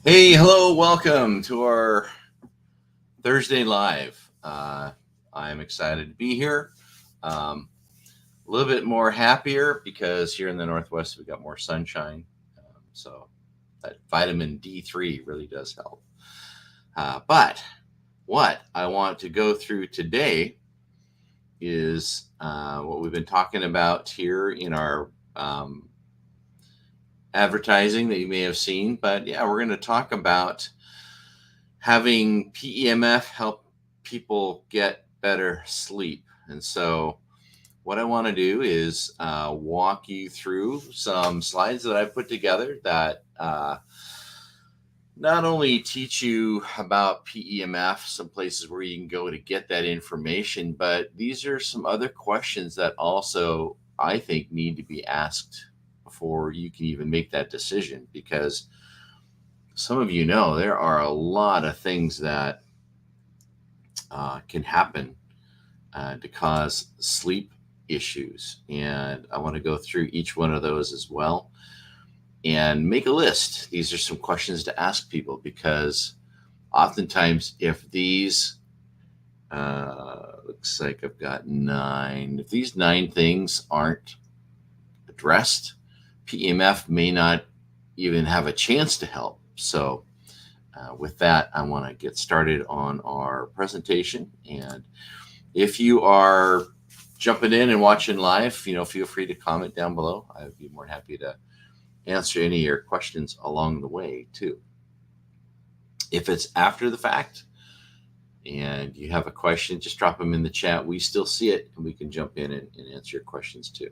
Hey, hello, welcome to our Thursday Live. I'm excited to be here. Um, a little bit more happier because here in the Northwest we got more sunshine. So that vitamin D3 really does help. But what I want to go through today is what we've been talking about here in our advertising that you may have seen. But yeah, we're going to talk about having PEMF help people get better sleep. And so, what I want to do is walk you through some slides that I've put together that not only teach you about PEMF, some places where you can go to get that information, but these are some other questions that also I think need to be asked before you can even make that decision. Because some of you know there are a lot of things that can happen to cause sleep issues. And I want to go through each one of those as well and make a list. These are some questions to ask people because oftentimes, if these, looks like I've got nine, if these nine things aren't addressed, PEMF may not even have a chance to help. So, with that, I want to get started on our presentation. And if you are jumping in and watching live, feel free to comment down below. I would be more than happy to answer any of your questions along the way, too. If it's after the fact and you have a question, just drop them in the chat. We still see it, and we can jump in and answer your questions, too.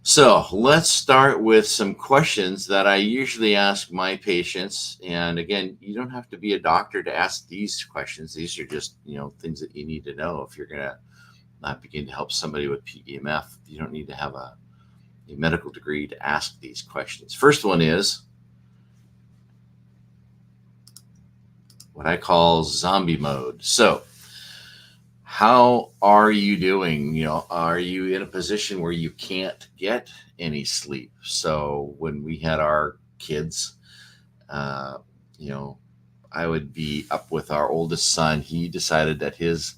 So let's start with some questions that I usually ask my patients. And again, you don't have to be a doctor to ask these questions. These are just, things that you need to know if you're going to not begin to help somebody with PEMF. You don't need to have a medical degree to ask these questions. First one is what I call zombie mode. So how are you doing? Are you in a position where you can't get any sleep? So when we had our kids, uh, I would be up with our oldest son. He decided that his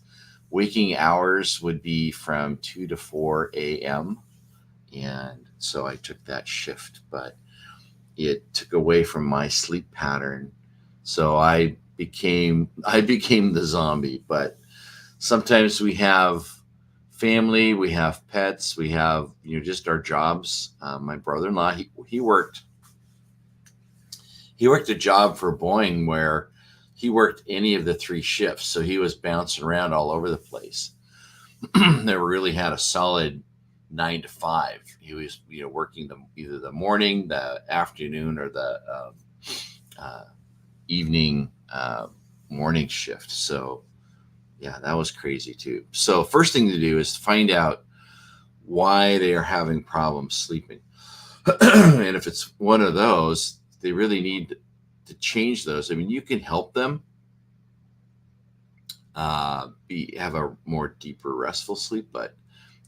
waking hours would be from 2 to 4 a.m. And so I took that shift, but it took away from my sleep pattern. So I became the zombie. But sometimes we have family, we have pets, we have just our jobs. My brother-in-law, he worked a job for Boeing where he worked any of the three shifts, so he was bouncing around all over the place. Never really had a solid 9 to 5. He was working either the morning, the afternoon, or the evening morning shift. So yeah, that was crazy too. So first thing to do is find out why they are having problems sleeping. And if it's one of those, they really need to change those. I mean, you can help them have a more deeper restful sleep, but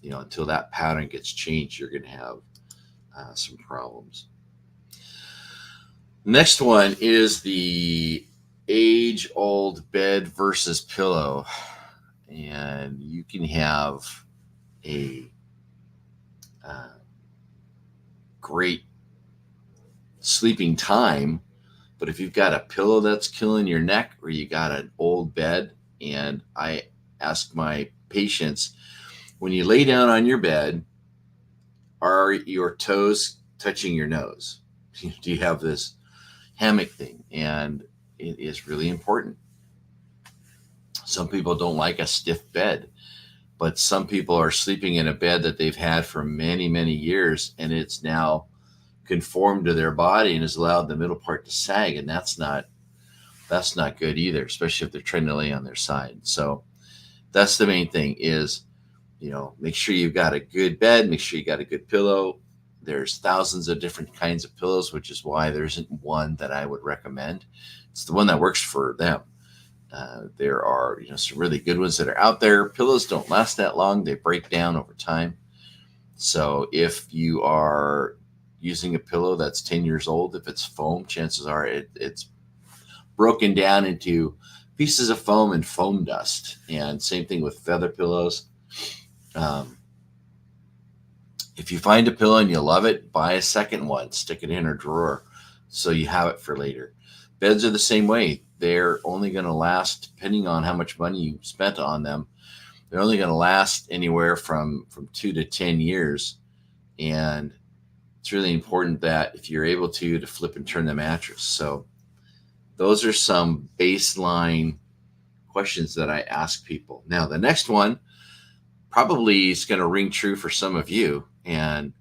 until that pattern gets changed, you're going to have some problems. Next one is the age-old bed versus pillow. And you can have a great sleeping time, but if you've got a pillow that's killing your neck or you got an old bed, and I ask my patients, when you lay down on your bed, are your toes touching your nose? Do you have this hammock thing? And it is really important. Some people don't like a stiff bed, but some people are sleeping in a bed that they've had for many, many years, and it's now conformed to their body and has allowed the middle part to sag, and that's not good either, especially if they're trying to lay on their side. So that's the main thing is, make sure you've got a good bed, make sure you got a good pillow. There's thousands of different kinds of pillows, which is why there isn't one that I would recommend. It's the one that works for them. There are some really good ones that are out there. Pillows don't last that long. They break down over time. So if you are using a pillow that's 10 years old, if it's foam, chances are it's broken down into pieces of foam and foam dust. And same thing with feather pillows. Um, if you find a pillow and you love it, buy a second one, stick it in a drawer so you have it for later. Beds are the same way. They're only going to last, depending on how much money you spent on them, they're only going to last anywhere from 2 to 10 years. And it's really important that if you're able to flip and turn the mattress. So those are some baseline questions that I ask people. Now, the next one probably is going to ring true for some of you, and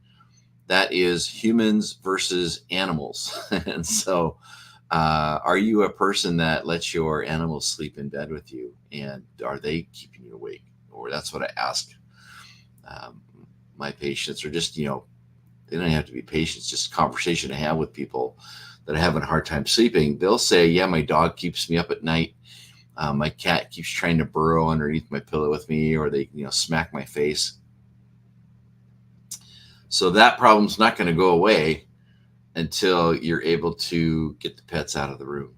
that is humans versus animals. And so, are you a person that lets your animals sleep in bed with you, and are they keeping you awake? Or that's what I ask um, my patients, or just, they don't have to be patients, just conversation I have with people that are having a hard time sleeping. They'll say, yeah, my dog keeps me up at night. My cat keeps trying to burrow underneath my pillow with me, or they, smack my face. So that problem's not going to go away until you're able to get the pets out of the room.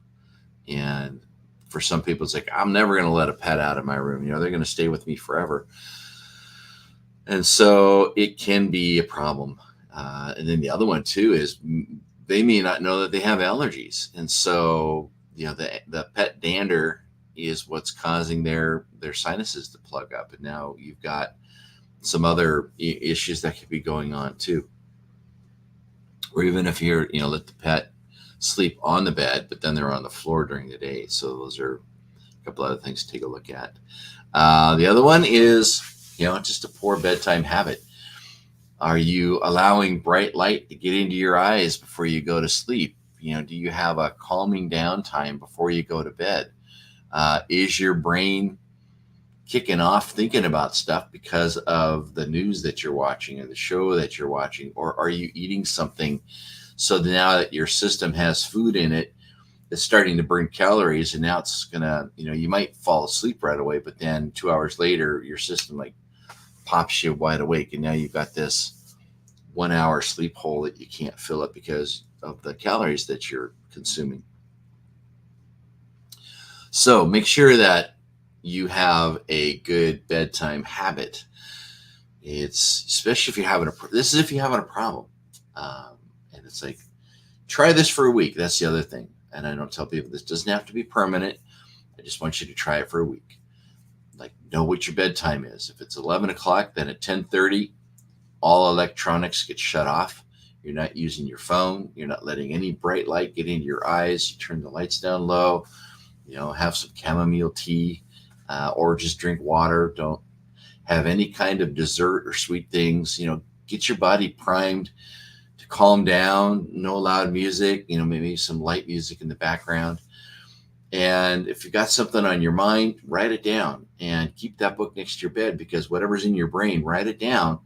And for some people, it's like, I'm never going to let a pet out of my room. They're going to stay with me forever. And so it can be a problem. And then the other one too is they may not know that they have allergies. And so, the pet dander is what's causing their sinuses to plug up. And now you've got some other issues that could be going on too. Or even if you're, let the pet sleep on the bed, but then they're on the floor during the day. So those are a couple other things to take a look at. The other one is, just a poor bedtime habit. Are you allowing bright light to get into your eyes before you go to sleep? Do you have a calming down time before you go to bed? Is your brain kicking off thinking about stuff because of the news that you're watching or the show that you're watching? Or are you eating something so that now that your system has food in it, it's starting to burn calories, and now it's gonna, you might fall asleep right away, but then 2 hours later, your system like pops you wide awake, and now you've got this 1 hour sleep hole that you can't fill up because of the calories that you're consuming. So make sure that you have a good bedtime habit. It's especially if you're having this is if you're having a problem. And it's like, try this for a week. That's the other thing. And I don't tell people this doesn't have to be permanent. I just want you to try it for a week. Like, know what your bedtime is. If it's 11 o'clock, then at 10:30, all electronics get shut off. You're not using your phone. You're not letting any bright light get into your eyes. You turn the lights down low. Have some chamomile tea, or just drink water. Don't have any kind of dessert or sweet things. Get your body primed to calm down. No loud music. Maybe some light music in the background. And if you got something on your mind, write it down and keep that book next to your bed, because whatever's in your brain, write it down.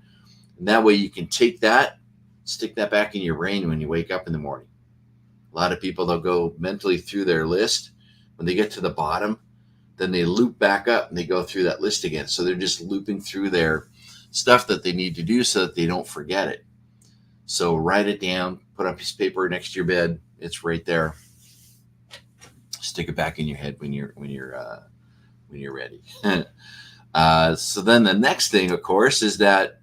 And that way you can take that, stick that back in your brain when you wake up in the morning. A lot of people, they'll go mentally through their list. When they get to the bottom, then they loop back up and they go through that list again. So they're just looping through their stuff that they need to do so that they don't forget it. So write it down, put a piece of paper next to your bed. It's right there. Stick it back in your head when you're ready. So then the next thing, of course, is that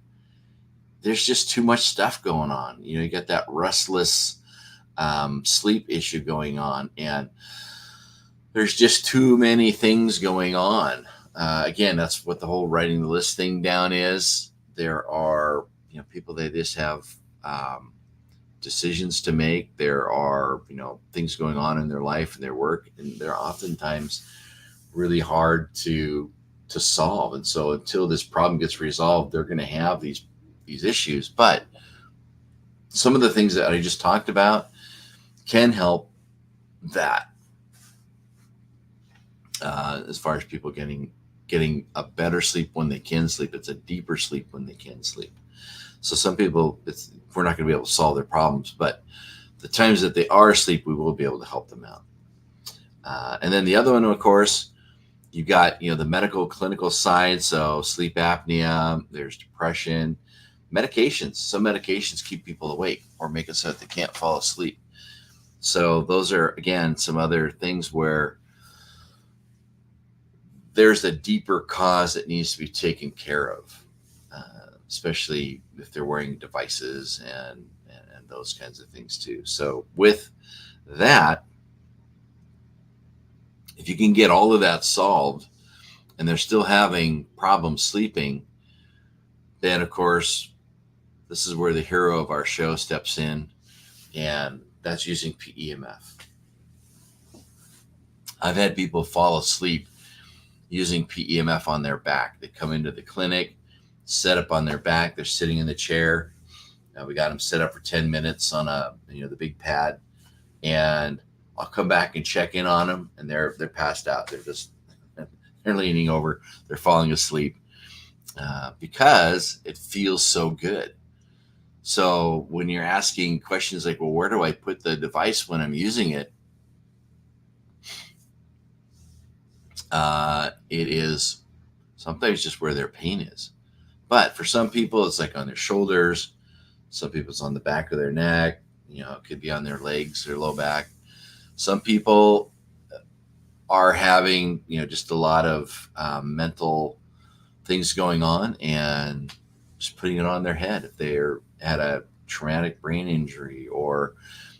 there's just too much stuff going on. You got that restless sleep issue going on, and there's just too many things going on. Again, that's what the whole writing the list thing down is. There are people that just have decisions to make. There are things going on in their life and their work, and they're oftentimes really hard to solve. And so until this problem gets resolved, they're going to have these issues. But some of the things that I just talked about can help that. As far as people getting a better sleep when they can sleep, it's a deeper sleep when they can sleep. So some people, we're not going to be able to solve their problems, but the times that they are asleep, we will be able to help them out. And then the other one, of course, you got the medical clinical side. So sleep apnea, there's depression, Medications. Some medications keep people awake or make it so that they can't fall asleep. So those are, again, some other things where there's a deeper cause that needs to be taken care of, especially if they're wearing devices and those kinds of things too. So with that, if you can get all of that solved and they're still having problems sleeping, then of course, this is where the hero of our show steps in, and that's using PEMF. I've had people fall asleep using PEMF on their back. They come into the clinic, set up on their back. They're sitting in the chair. We got them set up for 10 minutes on the big pad, and I'll come back and check in on them, and they're passed out. They're leaning over. They're falling asleep because it feels so good. So when you're asking questions like, well, where do I put the device when I'm using it? It is sometimes just where their pain is. But for some people, it's like on their shoulders. Some people, it's on the back of their neck. It could be on their legs, their low back. Some people are having, just a lot of mental things going on and just putting it on their head. If they're had a traumatic brain injury, or,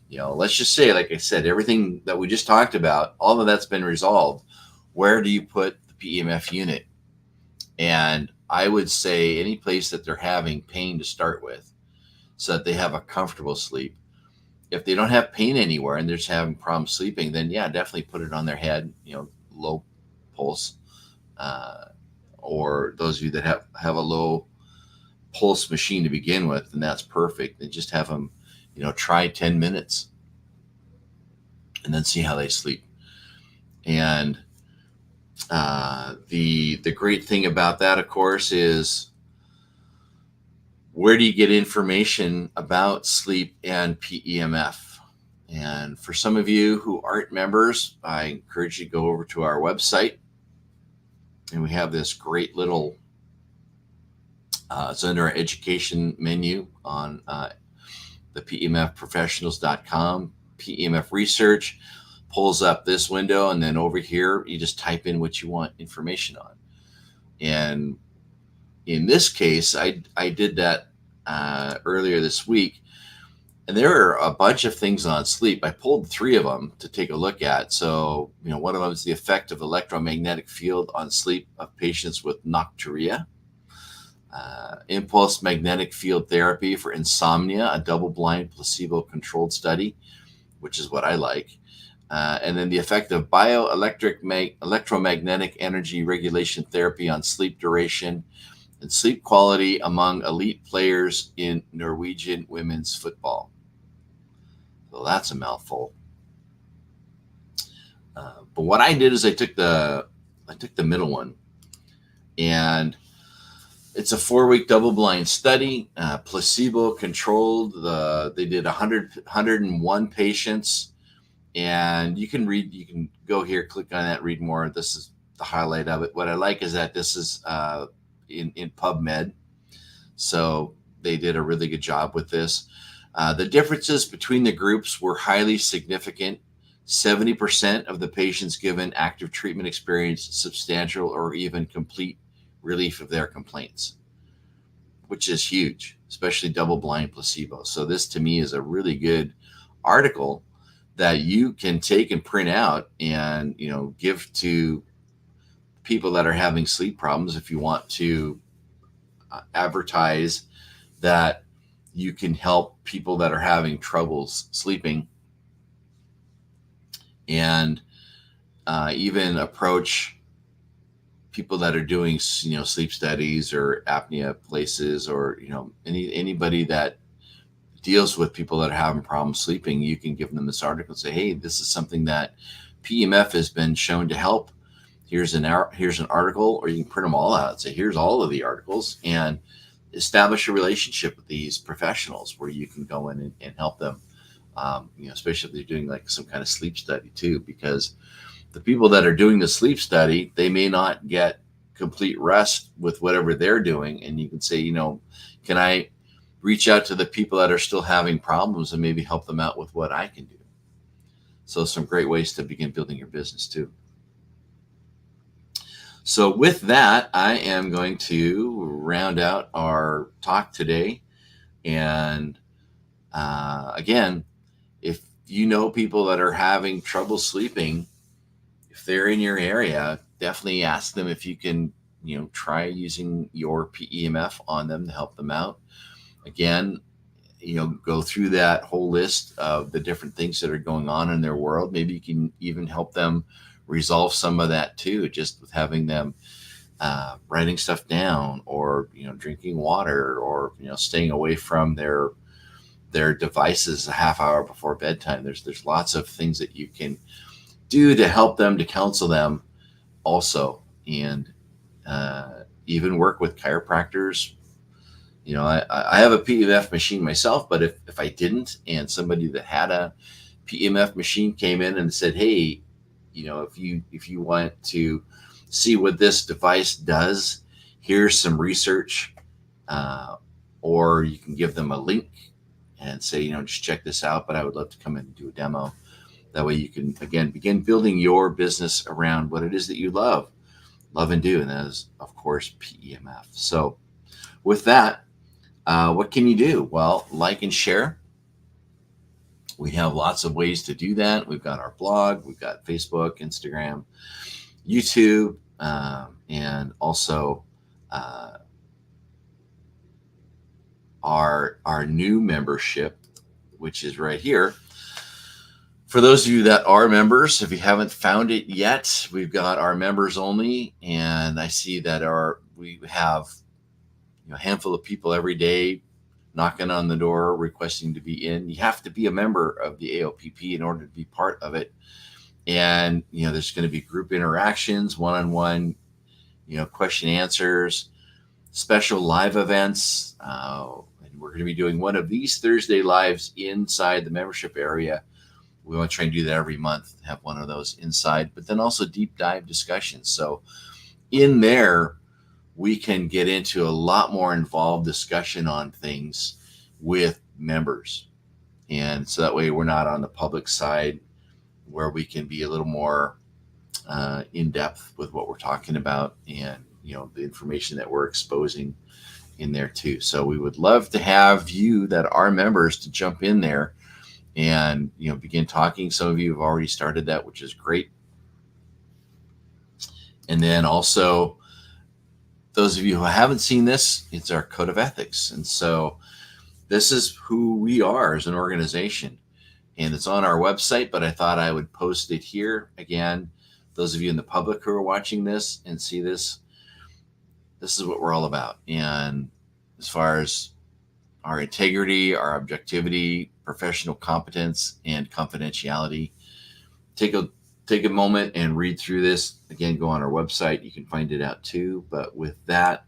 let's just say, like I said, everything that we just talked about, all of that's been resolved. Where do you put the PEMF unit? And I would say any place that they're having pain to start with, so that they have a comfortable sleep. If they don't have pain anywhere and they're just having problems sleeping, then yeah, definitely put it on their head, low pulse. Or those of you that have a low pulse machine to begin with, and that's perfect. And just have them, try 10 minutes and then see how they sleep. And the great thing about that, of course, is where do you get information about sleep and PEMF? And for some of you who aren't members, I encourage you to go over to our website. And we have this great little, it's under our education menu on the PEMFprofessionals.com. PEMF research pulls up this window, and then over here, you just type in what you want information on. And in this case, I did that earlier this week, and there are a bunch of things on sleep. I pulled 3 of them to take a look at. So, one of them is the effect of electromagnetic field on sleep of patients with nocturia. Impulse magnetic field therapy for insomnia, a double-blind placebo-controlled study, which is what I like. And then the effect of electromagnetic energy regulation therapy on sleep duration and sleep quality among elite players in Norwegian women's football. So that's a mouthful. But what I did is I took the middle one, and it's a 4-week double-blind study, placebo-controlled. They did 101 patients, and you can go here, click on that, read more. This is the highlight of it. What I like is that this is in PubMed, so they did a really good job with this. The differences between the groups were highly significant. 70% of the patients given active treatment experienced substantial or even complete relief of their complaints, which is huge, especially double-blind placebo. So this, to me, is a really good article that you can take and print out and, give to people that are having sleep problems. If you want to advertise that you can help people that are having troubles sleeping, and even approach people that are doing, sleep studies or apnea places, or, anybody that deals with people that are having problems sleeping, you can give them this article and say, hey, this is something that PEMF has been shown to help. Here's an article, or you can print them all out and say, here's all of the articles, and establish a relationship with these professionals where you can go in and help them, especially if they're doing like some kind of sleep study too, because the people that are doing the sleep study, they may not get complete rest with whatever they're doing. And you can say, can I reach out to the people that are still having problems and maybe help them out with what I can do. So some great ways to begin building your business too. So with that, I am going to round out our talk today. And again, if you know people that are having trouble sleeping, if they're in your area, definitely ask them if you can, try using your PEMF on them to help them out. Again, go through that whole list of the different things that are going on in their world. Maybe you can even help them resolve some of that too, just with having them writing stuff down, or drinking water, or staying away from their devices a half hour before bedtime. There's lots of things that you can do to help them, to counsel them also, and even work with chiropractors. I have a PEMF machine myself, but if I didn't, and somebody that had a PEMF machine came in and said, hey, if you want to see what this device does, here's some research, or you can give them a link and say, just check this out, but I would love to come in and do a demo. That way you can, again, begin building your business around what it is that you love and do. And that is, of course, PEMF. So with that, what can you do? Well, like and share. We have lots of ways to do that. We've got our blog, we've got Facebook, Instagram, YouTube, and also our new membership, which is right here. For those of you that are members, if you haven't found it yet, we've got our members only, and I see that we have a handful of people every day knocking on the door requesting to be in. You have to be a member of the AOPP in order to be part of it. And there's going to be group interactions, one-on-one, question answers, special live events. And we're going to be doing one of these Thursday lives inside the membership area. We want to try and do that every month, have one of those inside, but then also deep dive discussions. So in there, we can get into a lot more involved discussion on things with members. And so that way we're not on the public side, where we can be a little more in depth with what we're talking about, and the information that we're exposing in there too. So we would love to have you that are members to jump in there and begin talking. Some of you have already started that, which is great. And then also, those of you who haven't seen this, it's our code of ethics. And so this is who we are as an organization. And it's on our website, but I thought I would post it here. Again, those of you in the public who are watching this and see this, this is what we're all about. And as far as our integrity, our objectivity, professional competence, and confidentiality, take a moment and read through this. Again, go on our website. You can find it out too. But with that,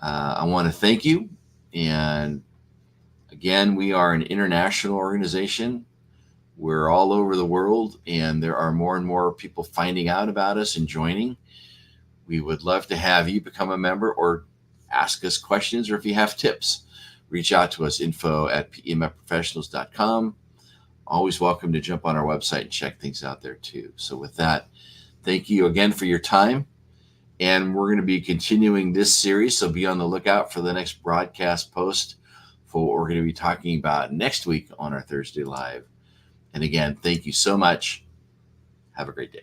I want to thank you. And again, we are an international organization. We're all over the world, and there are more and more people finding out about us and joining. We would love to have you become a member, or ask us questions, or if you have tips, reach out to us, info@pemfprofessionals.com. Always welcome to jump on our website and check things out there too. So with that, thank you again for your time. And we're going to be continuing this series, so be on the lookout for the next broadcast post for what we're going to be talking about next week on our Thursday Live. And again, thank you so much. Have a great day.